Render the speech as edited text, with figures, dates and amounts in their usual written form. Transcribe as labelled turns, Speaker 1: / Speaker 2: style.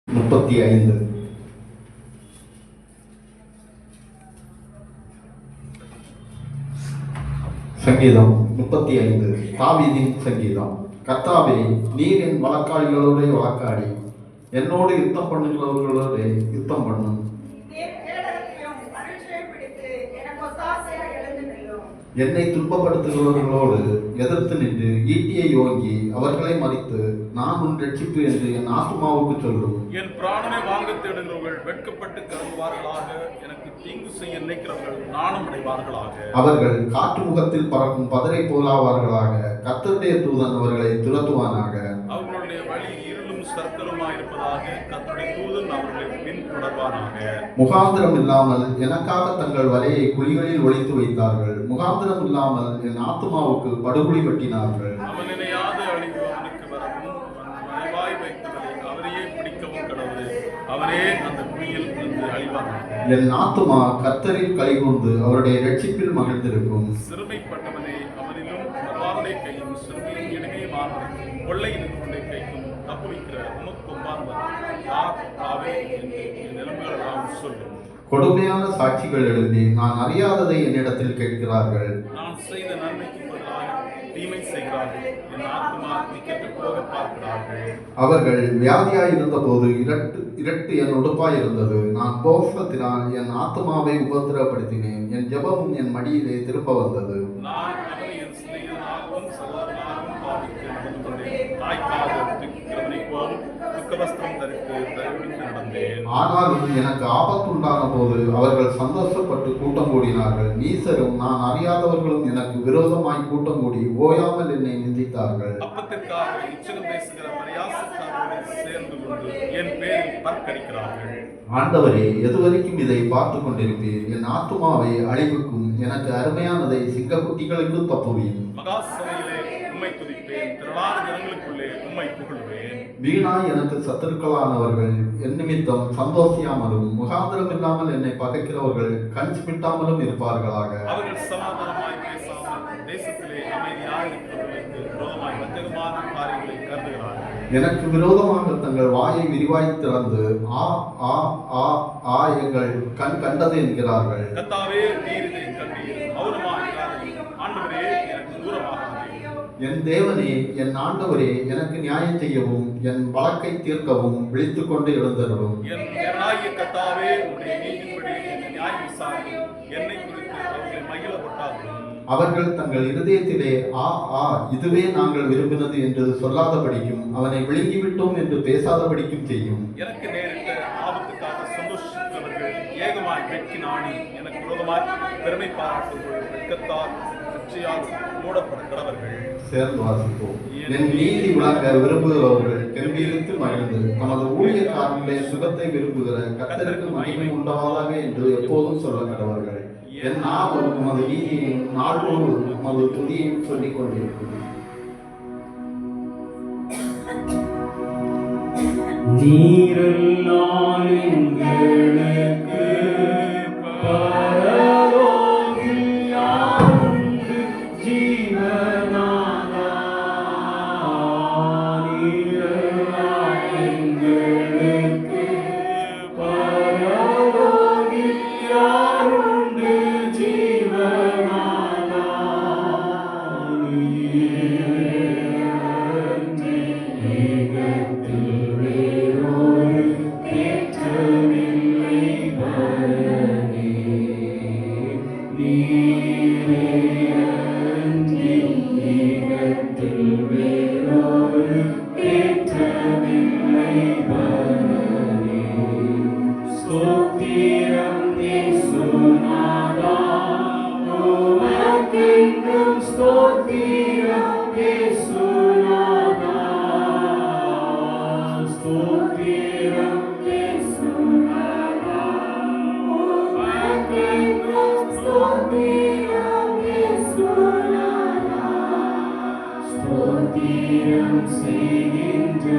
Speaker 1: 35. சங்கீதம் 35. தாவீதின் சங்கீதம். கர்த்தாவே, நீர் என் வழக்காளிகளோட வழக்காடி என்னோடு யுத்தம் பண்ணுகிறவர்களோட யுத்தம் பண்ணும். என்னை துன்பப்படுத்துகிறவர்களோடு எதிர்த்து நின்று ஈட்டியை ஓங்கி அவர்களை மறித்து நான் உன் ரட்சிப்பு என்று என் ஆத்துமாவுக்கு சொல்லும்.
Speaker 2: என் பிராணனை வாங்க தேடுகிறவர்கள் வெட்கப்பட்டு கருவார்களாக. எனக்கு தீங்கு செய்ய நினைக்கிறவர்கள் நாணம் அடைவார்களாக.
Speaker 1: அவர்கள் காற்று முகத்தில் பறக்கும் பதரை போலாவார்களாக. கர்த்தருடைய தூதன் அவர்களை துரத்துவானாக.
Speaker 2: அவர்களுடைய வழி இருளும் சர்க்கலுமாயிருப்பதாக. கர்த்தருடைய தூதன் அவர்களை பின்தொடர்வானாக.
Speaker 1: முகாந்திரம் இல்லாமல் எனக்காக தங்கள் வலையை குழிகளில் ஒளித்து வைத்தார்கள். முகாந்திரம் இல்லாமல் என் ஆத்துமாவுக்கு படுகுழி வெட்டினார்கள்.
Speaker 2: அவன் நினையாத அழிவு அவனுக்கு வரவும் மறைவாய் வைத்தவரை அவரையே பிடிக்கவும் கடவுள். அவரே அந்த குழியில் இருந்து அழிவானாக.
Speaker 1: என் ஆத்துமா கர்த்தரில் கலிகூர்ந்து அவருடைய ரட்சிப்பில் மகிழ்ந்திருக்கும்.
Speaker 2: சிறுமைப்பட்டவனே, அவனிலும் அவருடைய கையும் சிறுமையும் இனிமையுமான கொள்ளையின் கைக்கும் தப்புவிக்கிற உமக்கு ஒப்பானவர் யார் ஆவே என்று என் நிலைமைகளெல்லாம் சொல்லும்.
Speaker 1: கொடுமையான சாட்சிகள் எழுதி நான் அறியாததை என்னிடத்தில் கேட்கிறார்கள்.
Speaker 2: நான் செய்த நன்மைக்கு பதிலாக தீமை செய்கிறார்கள். என் ஆத்மா திக்கெட்டு போக பார்க்கிறார்கள்.
Speaker 1: அவர்கள் வியாதியாய் இருந்த போது இரட்டு என் உடுப்பாய் இருந்தது. நான் கோபத்தினால் என் ஆத்மாவை உபத்திரப்படுத்தினேன். என் ஜெபமும் என் மடியிலே திரும்ப வந்தது.
Speaker 2: நான் அவனை என் சிலையனாகவும் சகோதரனாகவும் பாவித்து நடந்து கொண்டேன். தாய்க்காக துக்கிறவனை போல் துக்கவஸ்திரம் தரித்து தயவிட்டு நடந்தேன்.
Speaker 1: ஆனாலும் எனக்கு ஆபத்துண்டான போது அவர்கள் சந்தோஷப்பட்டு கூட்டம் கூடினார்கள். நீசரும் நான் அறியாதவர்களும் எனக்கு விரோதமாய் கூட்டம் கூடி ஓயாமல் என்னை நிந்தித்தார்கள்.
Speaker 2: அப்பத்திற்காக இச்சகம் பேசுகிற பரியாசக்காரர்களை சேர்ந்து கொண்டு என் பேரில் பற்கடிக்கிறார்கள்.
Speaker 1: ஆண்டவரே, எதுவரைக்கும் இதை பார்த்து கொண்டிருப்பீர்? என் ஆத்துமாவை அழிவுக்கும் எனக்கு அருமையானதை சிங்கக்குட்டிகளுக்கும் தப்புவீர்.
Speaker 2: மகாசபையிலே உம்மை துதிப்பேன். திரளான ஜனங்களுக்குள்ளே உம்மை புகழ்வேன்.
Speaker 1: வீணாய் எனக்கு சத்துருக்களானவர்கள் என் நிமித்தம் சந்தோஷியாமலும் முகாந்திரம் இல்லாமல் என்னை பகைக்கிறவர்கள் கண் சிமிட்டாமலும் இருப்பார்களாக.
Speaker 2: அவர்கள் சமாதானமாய் பேசாமல் தேசத்திலே அமைதியாக இருக்கிறவர்களுக்கு விரோதமாய் வஞ்சகமான காரியங்களை கருதுகிறார்கள்.
Speaker 1: எனக்கு விரோதமாக தங்கள் வாயை விரிவாய் திறந்து ஆ ஆ ஆ ஆ எங்கள் கண் கண்டது என்கிறார்கள்.
Speaker 2: கர்த்தாவே, நீர் இதை கண்டீர். மௌனமாய் ஆண்டவரே, எனக்கு தூரமாகாதே.
Speaker 1: என் தேவனே, என் ஆண்டவரே, எனக்கு நியாயம் செய்யவும் என் வழக்கை தீர்க்கவும் விழித்துக் கொண்டு எழுந்தருளும்.
Speaker 2: என் தேவனாகிய கர்த்தாவே, உம்முடைய நீதியின்படி என்னை நியாயம் விசாரியும். என்னை குறித்து அவர்களை மகிழப்பட்டார்கள்.
Speaker 1: அவர்கள் தங்கள் இருதயத்திலே ஆ ஆ இதுவே நாங்கள் விரும்பினது என்று சொல்லாதபடிக்கும் அவனை விழுங்கிவிட்டோம் என்று பேசாதபடிக்கும் செய்யும்.
Speaker 2: எனக்கு நேரிட்ட ஆபத்துக்காக சந்தோஷித்தவர்கள் ஏகமாய் வெட்கி நாணி எனக்கு விரோதமாய் பெருமை பாராட்டுவர்கள் வெட்கத்தால் கட்சியால் மூடப்படுகிறவர்கள்.
Speaker 1: சேர்ந்து வாசிப்போம். என் நீதி விளங்க விரும்புகிறவர்கள் திரும்பியிருந்து மகிழ்ந்து தமது ஊழியக்காரனுடைய சுகத்தை விரும்புகிற கர்த்தருக்கு மகிமை உண்டாவதாக என்று எப்போதும் சொல்ல கடவர்கள். என் நாவு உமது நீதியையும் நாள்தோறும் உமது துதியையும் சொல்லிக் கொண்டிருக்கிறது.
Speaker 3: நீரெல்லாம் எங்களுக்கு பரலோகில் யாருண்டு ஜீவனாதா. நீரெல்லாம் எங்களுக்கு பரலோகில் யாருண்டு ஜீவனாதா. Singing to